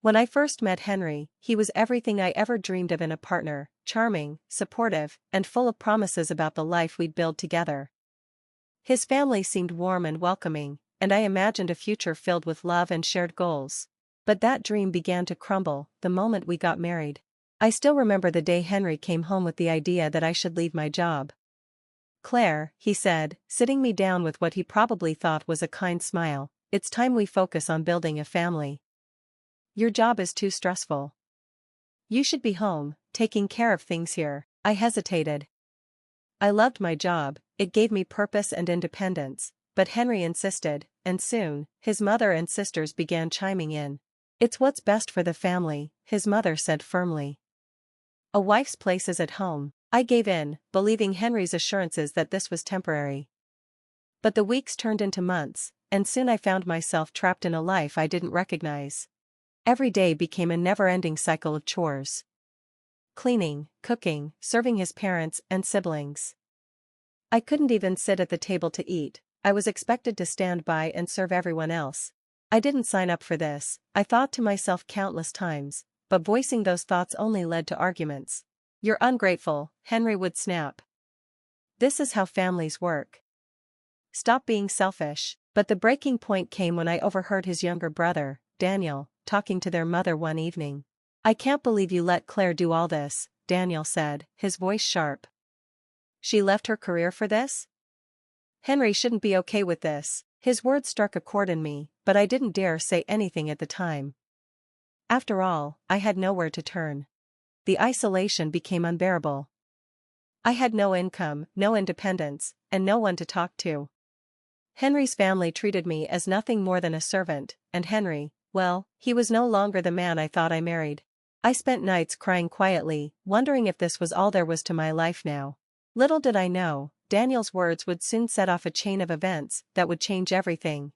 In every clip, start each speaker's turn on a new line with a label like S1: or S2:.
S1: When I first met Henry, he was everything I ever dreamed of in a partner: charming, supportive, and full of promises about the life we'd build together. His family seemed warm and welcoming, and I imagined a future filled with love and shared goals. But that dream began to crumble the moment we got married. I still remember the day Henry came home with the idea that I should leave my job. "Claire," he said, sitting me down with what he probably thought was a kind smile, "it's time we focus on building a family. Your job is too stressful. You should be home, taking care of things here." I hesitated. I loved my job, it gave me purpose and independence, but Henry insisted, and soon, his mother and sisters began chiming in. "It's what's best for the family," his mother said firmly. "A wife's place is at home." I gave in, believing Henry's assurances that this was temporary. But the weeks turned into months, and soon I found myself trapped in a life I didn't recognize. Every day became a never-ending cycle of chores. Cleaning, cooking, serving his parents and siblings. I couldn't even sit at the table to eat. I was expected to stand by and serve everyone else. I didn't sign up for this, I thought to myself countless times, but voicing those thoughts only led to arguments. "You're ungrateful," Henry would snap. "This is how families work. Stop being selfish." But the breaking point came when I overheard his younger brother, Daniel, talking to their mother one evening. "I can't believe you let Claire do all this," Daniel said, his voice sharp. "She left her career for this? Henry shouldn't be okay with this." His words struck a chord in me, but I didn't dare say anything at the time. After all, I had nowhere to turn. The isolation became unbearable. I had no income, no independence, and no one to talk to. Henry's family treated me as nothing more than a servant, and Henry, well, he was no longer the man I thought I married. I spent nights crying quietly, wondering if this was all there was to my life now. Little did I know, Daniel's words would soon set off a chain of events that would change everything.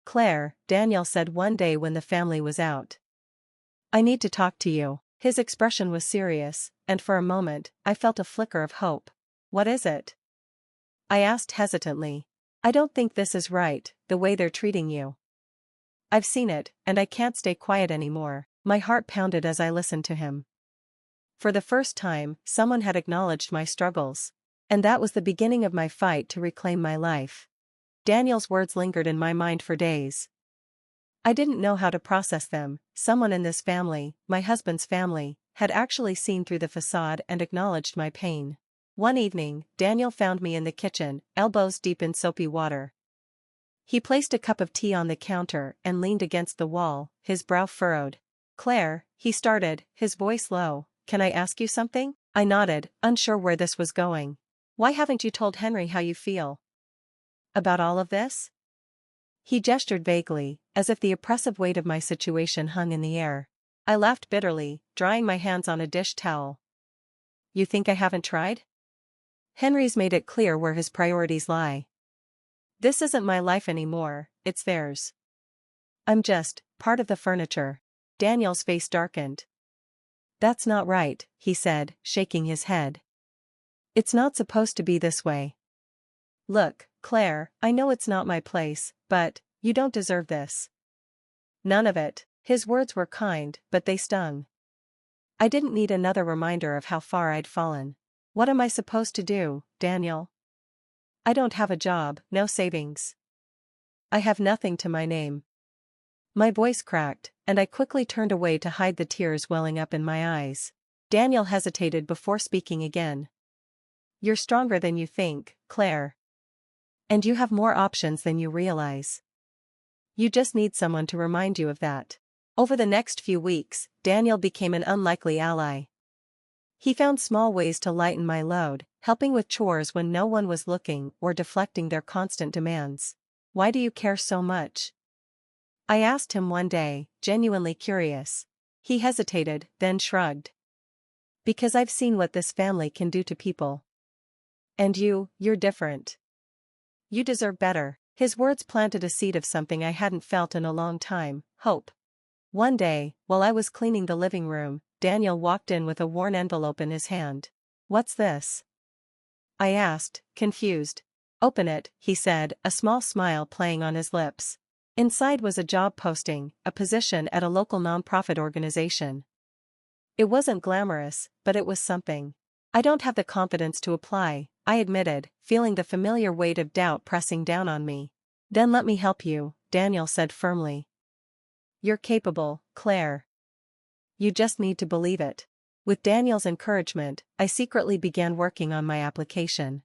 S1: "Claire," Daniel said one day when the family was out. "I need to talk to you." His expression was serious, and for a moment, I felt a flicker of hope. "What is it?" I asked hesitantly. "I don't think this is right, the way they're treating you. I've seen it, and I can't stay quiet anymore." My heart pounded as I listened to him. For the first time, someone had acknowledged my struggles. And that was the beginning of my fight to reclaim my life. Daniel's words lingered in my mind for days. I didn't know how to process them. Someone in this family, my husband's family, had actually seen through the facade and acknowledged my pain. One evening, Daniel found me in the kitchen, elbows deep in soapy water. He placed a cup of tea on the counter and leaned against the wall, his brow furrowed. "Claire," he started, his voice low, "can I ask you something?" I nodded, unsure where this was going. "Why haven't you told Henry how you feel about all of this?" He gestured vaguely, as if the oppressive weight of my situation hung in the air. I laughed bitterly, drying my hands on a dish towel. "You think I haven't tried? Henry's made it clear where his priorities lie. This isn't my life anymore, it's theirs. I'm just part of the furniture." Daniel's face darkened. "That's not right," he said, shaking his head. "It's not supposed to be this way. Look, Claire, I know it's not my place, but you don't deserve this. None of it." His words were kind, but they stung. I didn't need another reminder of how far I'd fallen. "What am I supposed to do, Daniel? I don't have a job, no savings. I have nothing to my name." My voice cracked, and I quickly turned away to hide the tears welling up in my eyes. Daniel hesitated before speaking again. "You're stronger than you think, Claire. And you have more options than you realize. You just need someone to remind you of that." Over the next few weeks, Daniel became an unlikely ally. He found small ways to lighten my load, helping with chores when no one was looking or deflecting their constant demands. "Why do you care so much?" I asked him one day, genuinely curious. He hesitated, then shrugged. "Because I've seen what this family can do to people. And you're different. You deserve better." His words planted a seed of something I hadn't felt in a long time: hope. One day, while I was cleaning the living room, Daniel walked in with a worn envelope in his hand. "What's this?" I asked, confused. "Open it," he said, a small smile playing on his lips. Inside was a job posting, a position at a local nonprofit organization. It wasn't glamorous, but it was something. I don't have the confidence to apply, I admitted, feeling the familiar weight of doubt pressing down on me. Then let me help you, Daniel said firmly. You're capable, Claire. You just need to believe it. With Daniel's encouragement, I secretly began working on my application.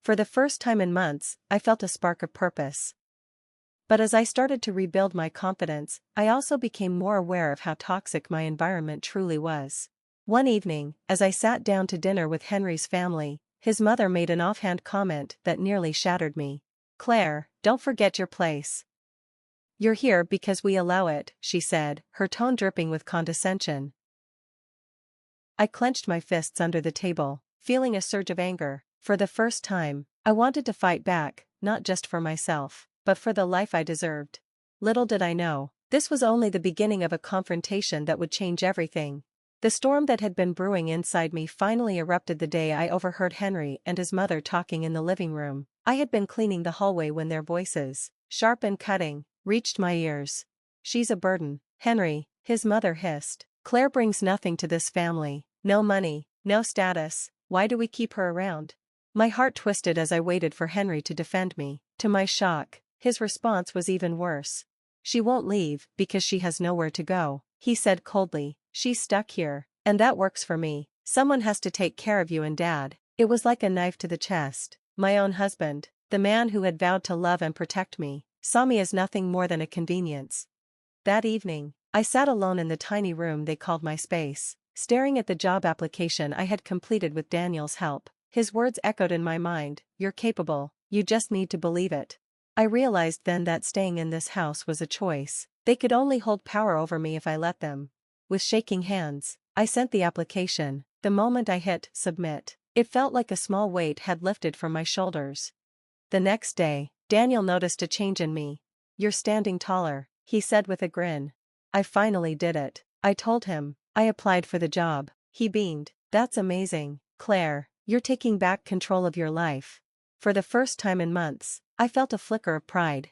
S1: For the first time in months, I felt a spark of purpose. But as I started to rebuild my confidence, I also became more aware of how toxic my environment truly was. One evening, as I sat down to dinner with Henry's family, his mother made an offhand comment that nearly shattered me. Claire, don't forget your place. You're here because we allow it, she said, her tone dripping with condescension. I clenched my fists under the table, feeling a surge of anger. For the first time, I wanted to fight back, not just for myself, but for the life I deserved. Little did I know, this was only the beginning of a confrontation that would change everything. The storm that had been brewing inside me finally erupted the day I overheard Henry and his mother talking in the living room. I had been cleaning the hallway when their voices, sharp and cutting, reached my ears. She's a burden, Henry, his mother hissed. Claire brings nothing to this family, no money, no status, why do we keep her around? My heart twisted as I waited for Henry to defend me. To my shock, his response was even worse. She won't leave because she has nowhere to go, he said coldly. She's stuck here, and that works for me. Someone has to take care of you and Dad. It was like a knife to the chest. My own husband, the man who had vowed to love and protect me, saw me as nothing more than a convenience. That evening, I sat alone in the tiny room they called my space, staring at the job application I had completed with Daniel's help. His words echoed in my mind, you're capable, you just need to believe it. I realized then that staying in this house was a choice. They could only hold power over me if I let them. With shaking hands, I sent the application. The moment I hit submit, it felt like a small weight had lifted from my shoulders. The next day, Daniel noticed a change in me. You're standing taller, he said with a grin. I finally did it, I told him. I applied for the job. He beamed. That's amazing, Claire, you're taking back control of your life. For the first time in months, I felt a flicker of pride.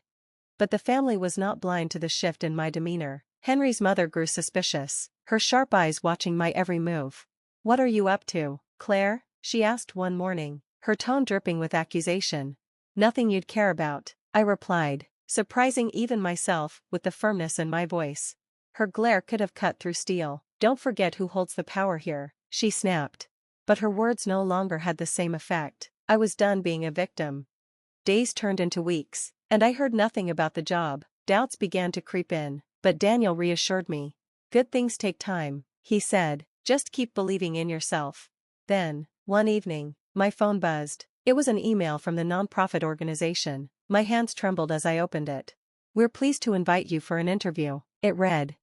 S1: But the family was not blind to the shift in my demeanor. Henry's mother grew suspicious, her sharp eyes watching my every move. What are you up to, Claire? She asked one morning, her tone dripping with accusation. Nothing you'd care about, I replied, surprising even myself with the firmness in my voice. Her glare could have cut through steel. Don't forget who holds the power here, she snapped. But her words no longer had the same effect. I was done being a victim. Days turned into weeks, and I heard nothing about the job. Doubts began to creep in, but Daniel reassured me. Good things take time, he said, just keep believing in yourself. Then, one evening, my phone buzzed. It was an email from the nonprofit organization. My hands trembled as I opened it. We're pleased to invite you for an interview, it read.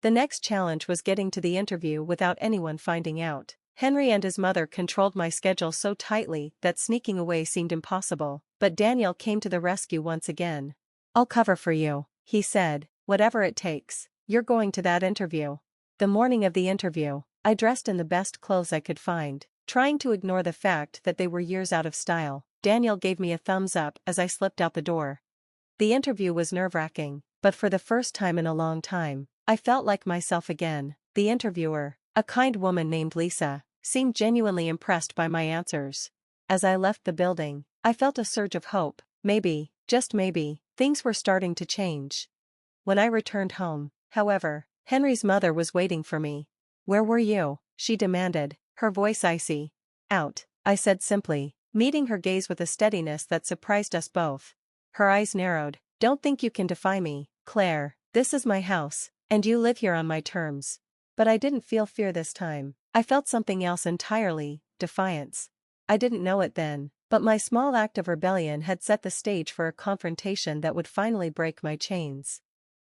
S1: The next challenge was getting to the interview without anyone finding out. Henry and his mother controlled my schedule so tightly that sneaking away seemed impossible, but Daniel came to the rescue once again. I'll cover for you, he said, whatever it takes. You're going to that interview. The morning of the interview, I dressed in the best clothes I could find, trying to ignore the fact that they were years out of style. Daniel gave me a thumbs up as I slipped out the door. The interview was nerve-wracking, but for the first time in a long time, I felt like myself again. The interviewer, a kind woman named Lisa, seemed genuinely impressed by my answers. As I left the building, I felt a surge of hope. Maybe, just maybe, things were starting to change. When I returned home, however, Henry's mother was waiting for me. Where were you? She demanded, her voice icy. Out, I said simply, meeting her gaze with a steadiness that surprised us both. Her eyes narrowed. Don't think you can defy me, Claire. This is my house, and you live here on my terms. But I didn't feel fear this time. I felt something else entirely, defiance. I didn't know it then, but my small act of rebellion had set the stage for a confrontation that would finally break my chains.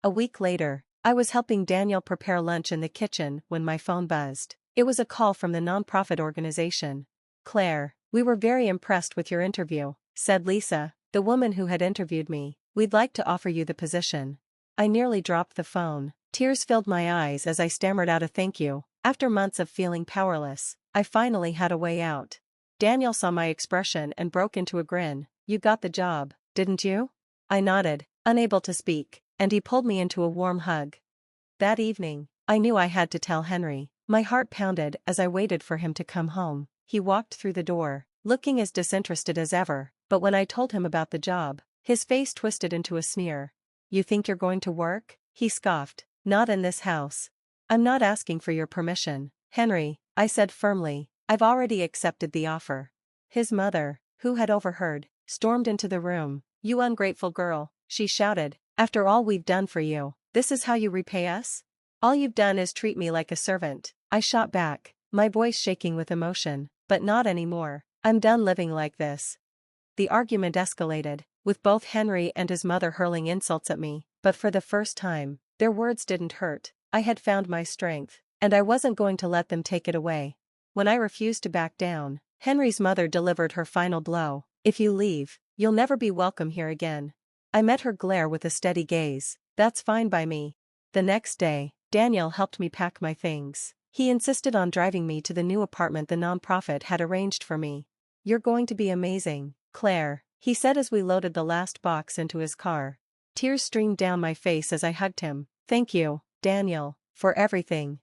S1: A week later, I was helping Daniel prepare lunch in the kitchen when my phone buzzed. It was a call from the nonprofit organization. Claire, we were very impressed with your interview, said Lisa, the woman who had interviewed me. We'd like to offer you the position. I nearly dropped the phone. Tears filled my eyes as I stammered out a thank you. After months of feeling powerless, I finally had a way out. Daniel saw my expression and broke into a grin. You got the job, didn't you? I nodded, unable to speak, and he pulled me into a warm hug. That evening, I knew I had to tell Henry. My heart pounded as I waited for him to come home. He walked through the door, looking as disinterested as ever, but when I told him about the job, his face twisted into a sneer. "You think you're going to work?" he scoffed. "Not in this house." "I'm not asking for your permission, Henry," I said firmly. "I've already accepted the offer." His mother, who had overheard, stormed into the room. "You ungrateful girl," she shouted. "After all we've done for you, this is how you repay us? All you've done is treat me like a servant." I shot back, my voice shaking with emotion. "But not anymore. I'm done living like this." The argument escalated, with both Henry and his mother hurling insults at me, but for the first time, their words didn't hurt. I had found my strength, and I wasn't going to let them take it away. When I refused to back down, Henry's mother delivered her final blow. "If you leave, you'll never be welcome here again." I met her glare with a steady gaze. "That's fine by me." The next day, Daniel helped me pack my things. He insisted on driving me to the new apartment the nonprofit had arranged for me. "You're going to be amazing, Claire," he said as we loaded the last box into his car. Tears streamed down my face as I hugged him. "Thank you, Daniel, for everything."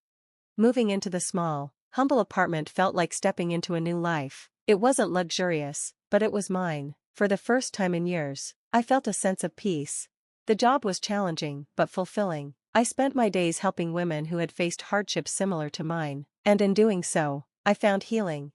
S1: Moving into the small, humble apartment felt like stepping into a new life. It wasn't luxurious, but it was mine. For the first time in years, I felt a sense of peace. The job was challenging, but fulfilling. I spent my days helping women who had faced hardships similar to mine, and in doing so, I found healing.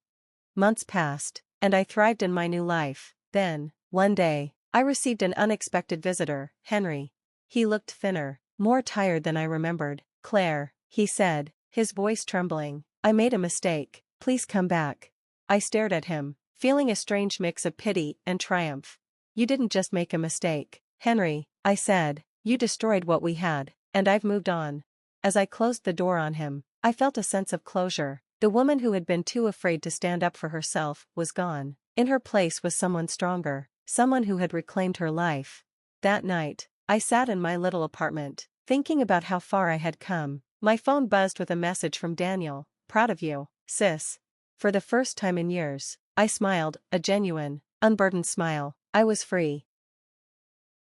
S1: Months passed, and I thrived in my new life. Then, one day, I received an unexpected visitor, Henry. He looked thinner, more tired than I remembered. "Claire," he said, his voice trembling, "I made a mistake. Please come back." I stared at him, feeling a strange mix of pity and triumph. "You didn't just make a mistake, Henry," I said. "You destroyed what we had, and I've moved on." As I closed the door on him, I felt a sense of closure. The woman who had been too afraid to stand up for herself was gone. In her place was someone stronger, someone who had reclaimed her life. That night, I sat in my little apartment, thinking about how far I had come. My phone buzzed with a message from Daniel. "Proud of you, sis." For the first time in years, I smiled, a genuine, unburdened smile. I was free.